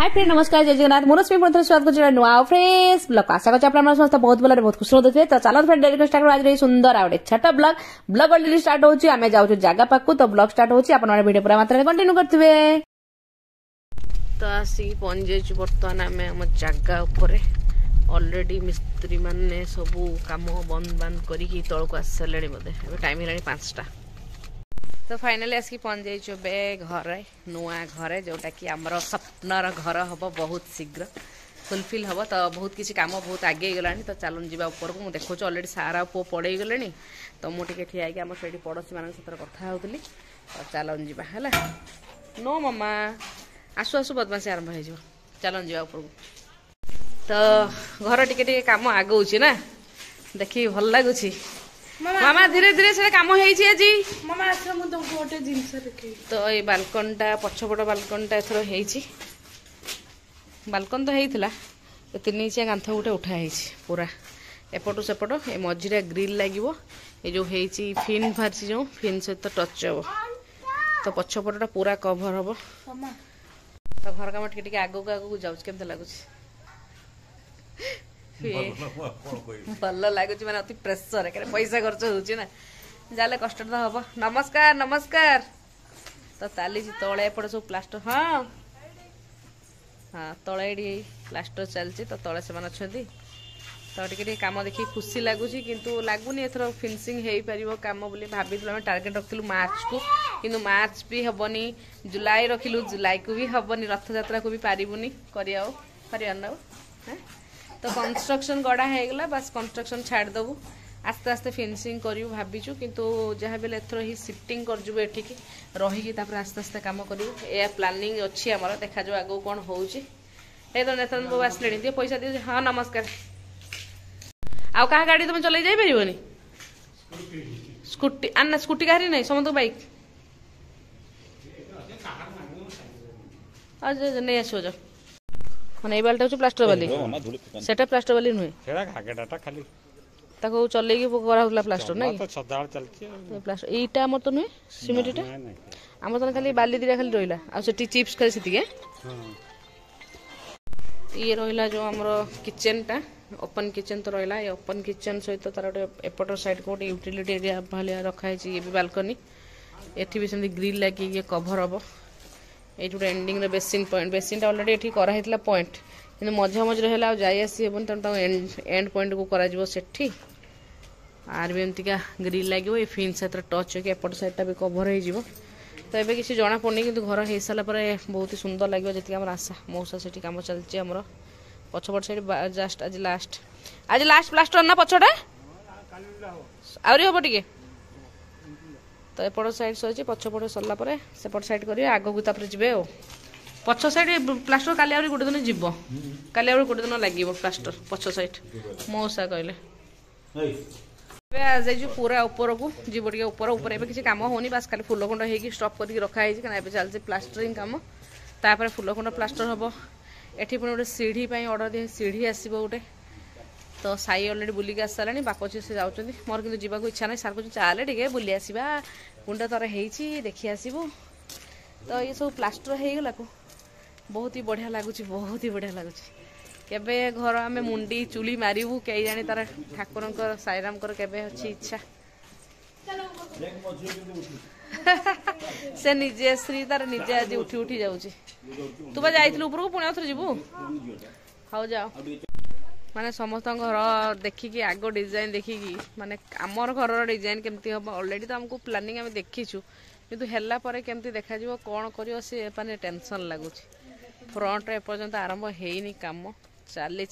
hi friend नमस्कार जय जगन्नाथ मनस्वी स्वागत कर नुआ फ्रेश ब्लॉग आशा कर समस्त बहुत भले बहुत खुश होते तो चलो फ्रेंड डेली स्टार्ट आज सुंदर आ छोट ब्लॉग ब्लॉग ऑलरेडी स्टार्ट होची आमे जाउछु जगह पाकू तो ब्लॉग स्टार्ट होची अपन वीडियो पूरा मात्रा कंटिन्यू करथिबे तो आसी पहुंचेछु बर्तमान आमे हम जगह ऊपर ऑलरेडी मिस्त्री माने सब काम बंद बंद करी तळ को आस सलेणी बदे टाइम हेलाणी 5टा तो फाइनली आसिक पहुंच जाइए बे घर नुआ घर जोटा कि आमर स्वप्नर घर हम बहुत शीघ्र फुलफिल हम तो बहुत किसी काम बहुत आगे गला तो चलन जी ऊपर को मुझे देखो ऑलरेडी सारा पु पड़े गले तो मुझे ठिया आम से पड़ोशी मान सहित कथा होती तो चलन जी है नो मामा आसु आसु बदमाशी आरंभ हो चलन जी ऊपर तो घर टिके काम आगौची ना देखी भल लगुच मामा धीरे धीरे से काम होईची आजी मामा आछा मु तुमको गोटे जिंस देखै तो ये बालकन टा पछपट बालकन टा एथरो हेईची बालकन तो हेईथला ए तीन इंचिया कांथ गोटे उठा हेईची पूरा एपटो सेपटो ए मझिरे ग्रिल लागिवो ए जो हेईची फिन फारची जो फिन सहित टच हबो तो पछपटटा पूरा कवर हबो मामा तो घर काम टिके आगो आगो जाउछ केमते लागुछ भल लगुच मैंने अति प्रेसर पैसा खर्च होना जाले कष्ट तो हम नमस्कार नमस्कार तो चली तले एपटे सब प्लास्टर हाँ हाँ तले प्लास्टर चलती तो तले से तो टे कम देखिए खुशी लगुच किंतु लगुनि एथर फिनिशिंग हो पार कम बोली भाभी टार्गेट रखिलु मार्च को किंतु मार्च भी हेनी जुलाई रखिलु जुलाई को भी हेनी रथ यात्रा को भी पारिबुनी कर तो कंस्ट्रक्शन गड़ा होगा बस कंस्ट्रक्शन छाड़देबू आस्ते आस्ते फिनिशिंग करूँ भावीचु किंतु जहाँ भी एथर ही शिफ्टिंग करजु एठिकी रहीकि आस्ते आस्ते कम करूँ या प्लानिंग अच्छी आमर देखा जो आगो कौन हो तो नेतन बाबू आसले दिए पैसा दिए हाँ नमस्कार आउ क्या गाड़ी तुम चल जापरि स्कूटी आना स्कूटी कहारी नहीं समस्त बाइक नहीं आसो जाओ माने बालटा हूँ प्लास्टर वाली सेटा प्लास्टर वाली नुहे खाली ताको चलेगी करा प्लास्टर ना सदाल चलती प्लास्टर एटा हमर तो नुहे सिमेंट एटा हमर तो खाली बाली दिरा खाली रहिला आ सेटी चिप्स खाली सेतिके ये रहिला जो हमर किचन टा ओपन किचन तो रहिला ये ओपन किचन सहित तार गोटे एपटर साइड को गोटे यूटिलिटी एरिया भालिया रखा है ये भी बालकनी एठी भी सेमती ग्रिल लागी ये कवर हबो ये गोटे एंडिंग रे बेसिन पॉइंट बेसिन टा ऑलरेडी एठी करा हेतला पॉइंट किंतु मझा मझे हेला आ जाई आसी हेबन त एंड पॉइंट को करा जिवो सेठी आर भी एमतिका ग्रिल लागिवो ए फिन सेत्र टच होके एपट साइड टा भी कवर हो जिवो तो एबे किसी जणा पड़नी किंतु घर हे साला पर बहुत ही सुंदर लागिवो जति हमर आशा मौसा सेठी काम चलची हमर पछपट साइड जस्ट आज लास्ट प्लास्टर ना पछटा आउरी होबो टिके तो एपट साइड सही पछपट सरला सेपट साइड करेंगे आगू तापर जी पछ साइड प्लास्टर काली आउरी गोटे दिन जीव काली आउरी गोटे दिन लगे प्लास्टर पछ साइड मौसा कहले पूरा ऊपर को जीव टे ऊपर ऊपर किसी काम होनी बस खाली फुल खंड हो स्टप करके रखाई कहीं चलती प्लास्टरिंग कम तापर फुल खंड प्लास्टर हम एटी पुणी गोटे सीढ़ी ऑर्डर दिए सीढ़ी आसो गोटे तो साई अलरेडी बुलिक आस सारे बाप झी से जाऊँ मोर कि जावाक इच्छा ना सार कह चले टे बुली आसवा गुंड तर हो देखी आसबू तो ये सब प्लास्टर हो गला को बहुत ही बढ़िया लगुच बहुत ही बढ़िया लगुच केबे घर आम मुंडी चुली मारू कई जानी तार ठाकुर साईराम केबे अच्छी इच्छा से निजे श्री तार निजे आज उठी उठी जाऊँ तू बा जाइलु ऊपर को पुणी आउथरे जीवु हाउ जाओ माने समस्त घर देखिकी आगो डिजाइन देखिकी माने आमर घर डिजाइन केमती हम ऑलरेडी तो हमको प्लानिंग आम देखीचु किंतु हेला परे केमती देखा जिवो कोन करियो से माने टेंशन लागुच फ्रंट रे पर्यंत आरंभ हेइनी काम चली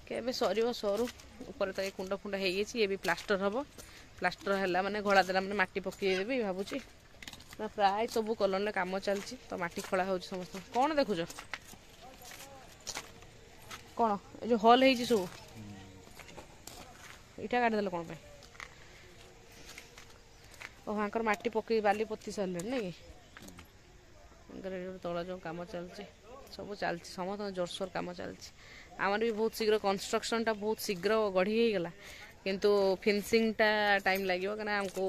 केबे सरियो सरू ऊपर तो कुंड फुंड हो ये भी प्लास्टर हम प्लास्टर है माने घोड़ा देला माने माटी पकई देबी भाबुची प्राय सब कलर काम चलती तो माटी खड़ा हो समस्त कौन देखुच कौन जो हल है सब इटा काटिदेल कौन ओहर माटी पकई बाली पोती सारे नहीं तला जो कम चलती सब चलती समस्त जोरसोर कम चलती आमर भी बहुत शीघ्र कंस्ट्रक्शन टा बहुत शीघ्र गढ़ी गला किंतु फिनिशिंग टा टाइम लगे कहीं आमको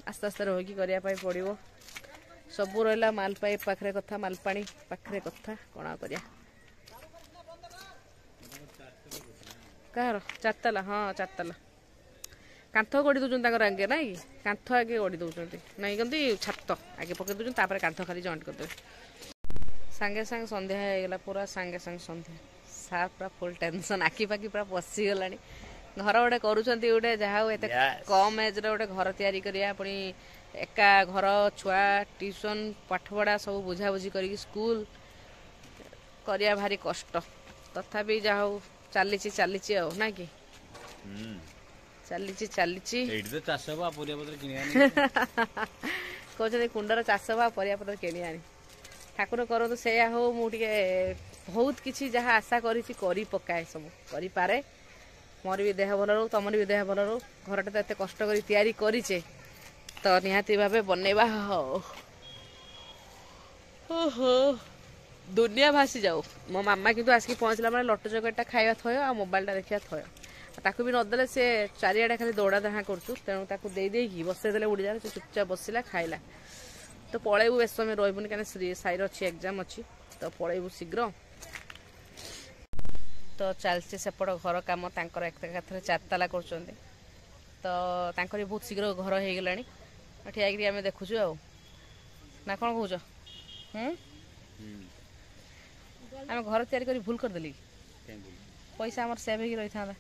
आस्ते आस्ते रहीकि करने पड़ो सबू रहा मालपाई पाखरे कथा मालपाणी पाखरे कथा कौन करिया कहार चारताला हाँ चारताला कांथ गड़ी दौरान आगे ना कि कांथ आगे गड़ी दौरान नहीं कहते छात आगे पकई दौरान कांथ खाली जॉइंट करदे सांगे सांगे संध्या होगा पूरा सांगे सांगे संध्या सार पूरा फुल टेंशन आखि पाखि पूरा पशिगला घर गोटे करुँच गोटे जहाँ एत कम एज्रे गोटे घर तैयारी करिया पुणी एका घर छुआ ट्यूशन पाठपढ़ा सब बुझाबुझी कर स्कूल करिया भारी कष्ट तथापि जहाँ चली चली ना कि चली कहते कुंडर चाष बा परियापत्र किणी आनी ठाकुर करूँ से हो मुझे बहुत किसी जहाँ आशा करी पकाए सब करे मोर भी देह भल रो तुम भी देह भल रो घरटा तो एत कष्ट कर तैयारी करीचे तो निहाती भावे बनैबा ओहो दुनिया भासी जाऊ मो मामा किंतु आसिक पहुँचला मैंने लट्टू चकटा खाଇବା थय आ मोबाइलटा देखा थय ताकू भी नदेले से चारिआडे खाली दौड़ा दाहा करूँ तेणु ताकू देदेकी बसईदे उड़ी जाए चुपचाप बसला खाइला तो पलैबू बेस समय रही कहीं साइर अच्छी एग्जाम अच्छी तो पलैबू शीघ्र तो चलती सेपट घर कम एकाथर चारताला कर तो बहुत शीघ्र घर हो गला ठिया आम देखुचु आ ना कौन कौच आम घर तैयारी कर भूल करदेली पैसा आम सेव हो रही था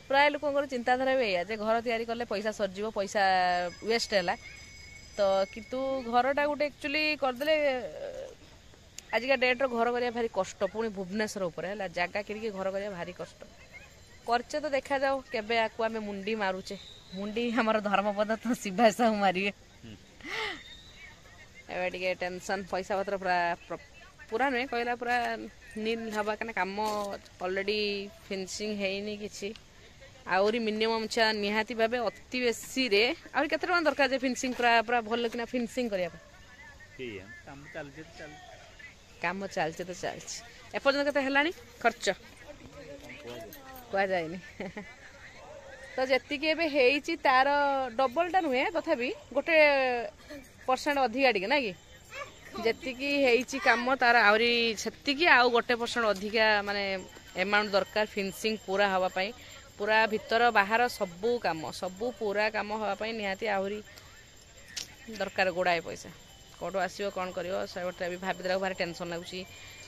प्राय लोक चिंताधारा भी या घर तैयारी कले पैसा सरज पैसा वेस्ट है तो किंतु घरटा गोटे एक्चुअली करदे आजिका डेट घर करिया भारी कष्ट पुणी भुवनेश्वर उपरे है जगह किणिकी घर करिया भारी कष्ट करचे तो देखा जाओ केबे आकु आमे मुंडी मारुचे मुंडी हमर धर्मपद तो शिवा साहू मारिए एबे टिके टेंशन पैसा पत्र पूरा नुहे कहला पूरा नील हवा कना काम ऑलरेडी फिनिशिंग हेनी किछि आउरी मिनिमम छा निहाती भाबे अति बेसी रे आउरी केते टका दरकार जे फिनिशिंग पूरा पूरा भल किना फिनिशिंग करिया काम चलते तो चलती एपर्तन के हेलानी खर्च कहुनि तो जी तार डबलटा नुहे तथापि गोटे % अधिका टे ना कि जी कम तार आहरी से आउ गोटे % अधिका माने एमाउंट दरकार फिनिशिंग पूरा हाँपाई पूरा भितर बाहर सबू पूरा काम हाँपाई निहाती आहरी दरकार गुड़ाए पैसा कौटू आसो कौन कर भी भाविदेला भारी टेंशन लगुच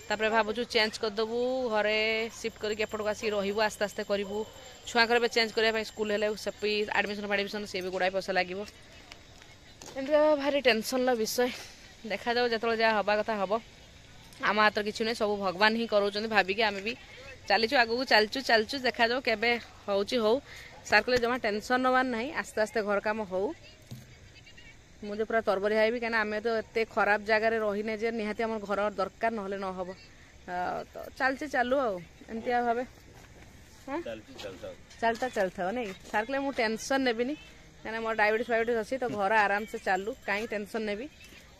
भावुँ चेंज करदेबू घरे सिफ्ट करके एपटक आसिक रही आस्ते आस्ते करूँ छुआर भी चेंज करने स्कूल है आडमिशन फाडमिशन सी भी गुड़ाए पैसा लगे एमती भारी टेंशन विषय देखा जाओ जो जहाँ हवा कथा हम आम हाथ किसी नहीं सब भगवान ही करों भाविकी आम भी चलीचु आगू चलचु देखा जाओ केबे होउची हो सार कहले जमा टेंशन नवार ना आस्ते आस्ते घर काम हो मुझे पूरा तरबरिया है कहीं आम तो एत खराब जगार रहीने जे निहाती आम घर दरकार ना न हम तो चलचे चालू आमती भावे चलता नहीं सार कहले मुझे टेंशन नेबिनी कहीं मोर डायबिटीज फायबिटीज अच्छी तो घर आराम से चालू कहीं टेंशन नेबी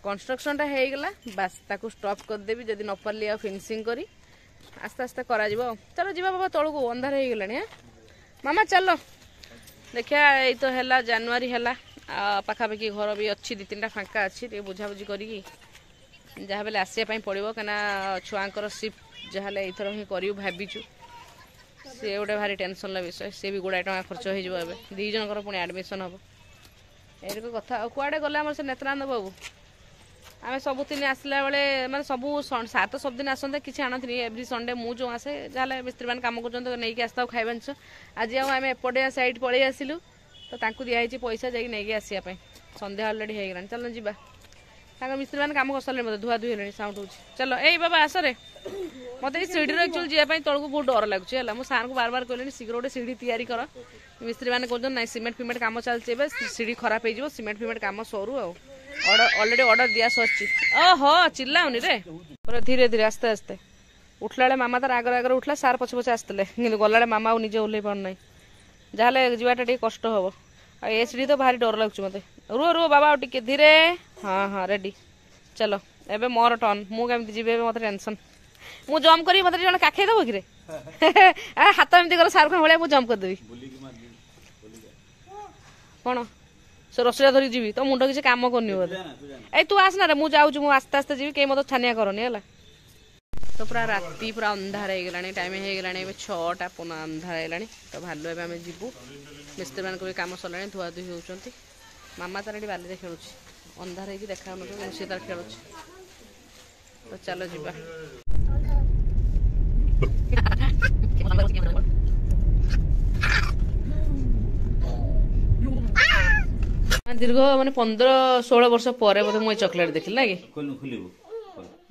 कंस्ट्रक्शनटा होगला बास ताकू स्टॉप करदेवी जदि न पार्ली आ फिनिशिंग करी आस्ते आस्ते करा चलो जी बाबा तौक अंधार हो गला मामा चलो देखिया ये तो है जानुरी है पाखापाखि घर भी अच्छी 2-3टा फांका अच्छी बुझाबुझी करी जहाँ बेले आसवाई पड़ो कहीं छुआर सिफ्ट जहाँ एथर ही करूँ भाविचु सी गोटे भारी टेंशन विषय सी भी गुड़ाए टका खर्च हो 2 जनकर पुणी एडमिशन हम ये कथा कुआडे गले आम से नेत्रानंद बाबू आम सबुदिन आसला बेले मैं सब सार तो सब दिन आसते किसी आणती एव्री संडे मुझे आसे जहाँ मिस्त्री मैंने कम कर नहीं आसता खाଇବା ଜିନିଷ आज आम एपटे साइड पलि आसिलु तो तांकु दिखाई पैसा जाकि नहीं आसापी संध्या अलरेडी हो गला चलो जी मिस्त्री मैंने कम कर सारे मतलब धुआ धुई है साउंड हो चलो ए बाबा आसरे मत सीढ़ी एक्चुअली जावाई तौक बहुत डर लगुच है मुझे सार को बार बार कहली शीघ्र गोटे सीढ़ी तैयारी कर मिस्त्री मैंने कहते ना सीमेंट फिमेंट कम चलती है सीढ़ी खराब हो सीमेंट फिमेंट कम सरू ऑलरेडी ऑर्डर दिया सर ओहो चिल्लाऊनी रे पूरा धीरे धीरे आस्ते आस्ते उठला मामा तार आगर आगर उठला सार पछे पछे आसते कि गला मामा निजे ओल्लै पार ना जहाँ जावाटा टे कष्ट हम ए सीढ़ी तो भारी डर लगुच मत रुह रुह बाबा टे धीरे हाँ हाँ रेडी चलो एबे मोर टर्न मुझे जी मत टेंशन मुझे जम्प करी मत जन काखे दब कि हाथ एमती कर सार भाई मुझे जम्प करदेवी कौन ସେ ରସିଟା ଧରିକି ଯିବି ତ ମୁଣ୍ଡ କିଛି କାମ କରୁନି ବୋଧେ ଏଇ ତୁ ଆସନା ରେ ମୁଁ ଯାଉଛି ମୁଁ ଆସ୍ତେ ଆସ୍ତେ ଯିବି କେହି ମତେ ଛାନିଆ କରନି ହେଲା ତ ପୁରା ରାତି ପୁରା ଅନ୍ଧାର ହେଇଗଲାଣି ଟାଇମ ହେଇଗଲାଣି ଏବେ 6ଟା ପୁନଃ ଅନ୍ଧାର ହେଇଗଲାଣି ତ ଭାଲୁ ଏବେ ଆମେ ଯିବୁ ମିସ୍ତ୍ରୀ ମାନଙ୍କ ବି କାମ ସରିଲାଣି ଧୁଆ ଧୁଇ ହେଉଛନ୍ତି ମାମା ତାର ଏଠି ବାଲିରେ ଖେଳୁଛି ଅନ୍ଧାର ହେଇକି ଦେଖାଉନଥିବ ସେ ତାର ଖେଳୁଛି ତ ଚାଲ ଯିବା ଦୀର୍ଘ ମାନେ 15-16 ବର୍ଷ ପରେ ବୋଧେ ମୁଁ ଏ ଚକୋଲେଟ ଦେଖିଲି ନା କି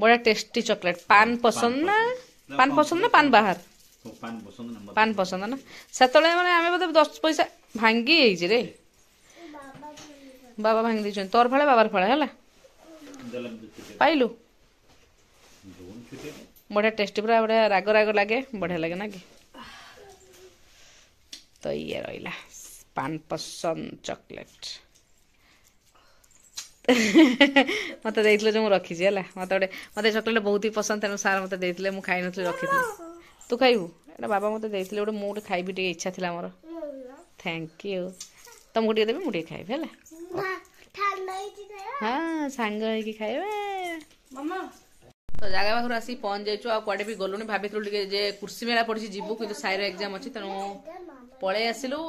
बड़ा टेस्टी चॉकलेट पान पसंद ना पान बाहर पान पसंद ना सेतले माने आमे बोधे 10 पैसा भांगी रे बाबा भांगी दी तोर फळे बाबार फळे हला पाइलु बड़ा टेस्टी पूरा बड़ा राग राग लगे बढ़िया लगे ना कि तो ये रहिला पान पसंद चॉकलेट मत जो रखी मत मत चॉकलेट बहुत ही पसंद तेणु सार मत मुझे खाई नी रखी तू खाइबू एटा बाबा मत गोटे मुझे खाइबी टे इच्छा थी मोर थैंक यू तुमको टे देवी मुझे खाइबी है हाँ सांग खाइबे तो जगह पाखर आसी पहुंच जाइछु आ कुआडे भी गलुनी भाबिथलु जे कुर्सी मेला पड़ी जीवु किंतु साइर एग्जाम अछि तेणु पळे आसिलु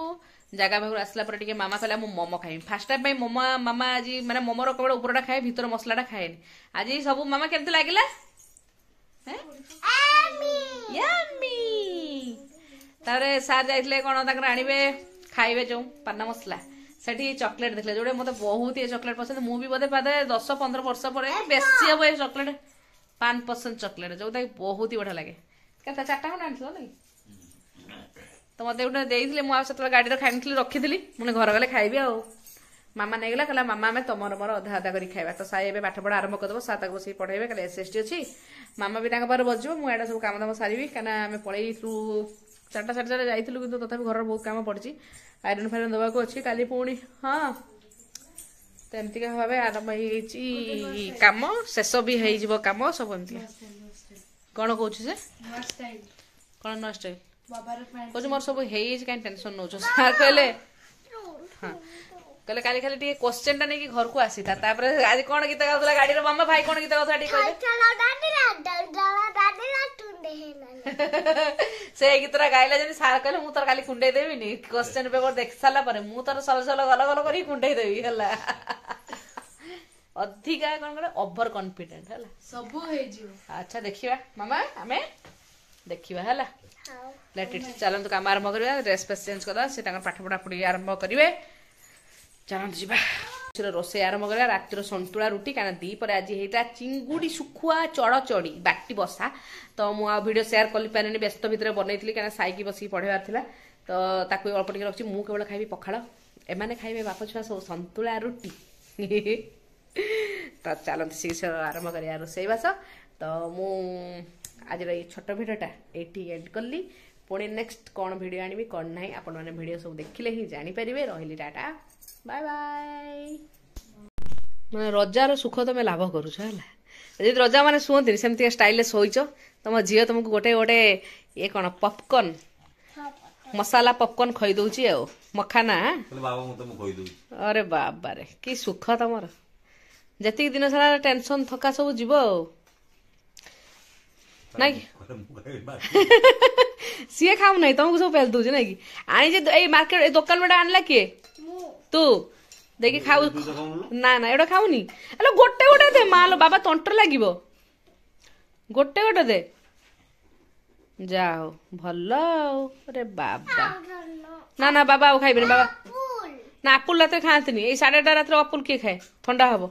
जगह पाखर आसला पर टिके मामा कहला मु मोमो खाइबी फास्ट टाइम पे मोमो मामा आज माने मोमोर केवल ऊपरटा खाए भीतर मसलाटा खाएनी आज सब मामा केमती लागिला यम्मी तारे सार जाइतले कोन ताकर आनिबे खाइबे जो पाना मसला सेठी चॉकलेट देखले जोडे मते बहुत ही चॉकलेट पसंद मु भी बोधे पादे 10-15 वर्ष पर बेसी अब चॉकलेट पान पसंद चॉकलेट जो बहुत ही बढ़िया लगे केता चारटा खंड आनिथिलो नै तो मत गोटे देते मुझे गाड़ी खाई रखी मुझे घर गले खाइबी आ मामा नहीं गला कहला मामा आम तुम मोर अधा अधा कर खाଇବା तो साई ए पाठ पढ़ा आरंभ करदेव सा बस पढ़ेबे कहले एसएसटी अच्छी मामा भी पाखे बजो मुझे सब कम दाम सारी कहीं आम पलू 4टा 4:30 जाइलु कि तथा घर बहुत कम पड़ी आयरन फायरन देवाक अच्छी काली पुणी हाँ तो एमती भाव आरंभ हो कम शेष भी हो कम सब एमती कौन कौन से कौन नुआ स्टाइल कौन मोर सब कहीं टेंशन नौ सार कहले हाँ कहले काली खाली टे क्वेश्चन टा नहीं घर को आसी था आज कौन गीत गाउला गाड़ी रो मामा भाई कौन गीत गाउला से गीतरा गाइला जनी सार कहले मु तोर खाली कुंडे देबी नी क्वेश्चन पेपर देख साला पर मु तोर सल सल गल गल करी कुंडे देबी हला अधिका कौन करे ओवर कॉन्फिडेंट हला सब हे जियो अच्छा देखिबा मामा हमें देखिबा हला लेट इट चलंतु काम आरंभ करबा ड्रेस पेस चेंज करदा से ताकर पाठ पढ़ा पड़ी आरंभ करिवे चलंतु जीवा रोसे आरंभ करबा रातिर संतुला रुटी काना दी पर आज हेता चिंगुडी सुखुआ चढ़ चढ़ी बाटी बसा तो मु आ वीडियो शेयर कर पारेनी व्यस्त भितर बनैतली काना साइकी बसी पढ़ेबार थिला तो ताकू अल्प टिके रखछि मु केवल खाइबी पखाळ एमाने खाइबे बाप छुआ सब संतुला रुटी तो चलंतु शीघ्र आरंभ करिया रोसे बास तो मु आज ये छोट भिडटा ये एंड कली पुणी नेक्स्ट कौन वीडियो आनी कौन ना आपण मैंने वीडियो सब देखिले ही जानीपर रही टाटा बाय बाय मैं रजार सुख तुम लाभ करुच रजा मैंने शुंती सेमती स्टाइल शोच तुम झील तुमको गोटे गोटे ये कौन पॉपकॉर्न मसाला पॉपकॉर्न खई दउची आ मखाना अरे बाबा रे कि सुख तुम जति दिन सारा टेंशन थका सब जीव ना सी खाऊ ना तुमको सब पेल दूचे ना कि आनी मार्केट दुकान में आनला किए तू देखी खाऊ ना ना एटा खाऊनी अरे गोटे गोटे दे मालो बाबा तंटर लागिब गोटे गोटे दे जाओ भल अरे बाबा ना ना बाबा खाइबे बाबा ना अपुल रात खाती 8:30 रात अपुल किए खाए ठंडा हम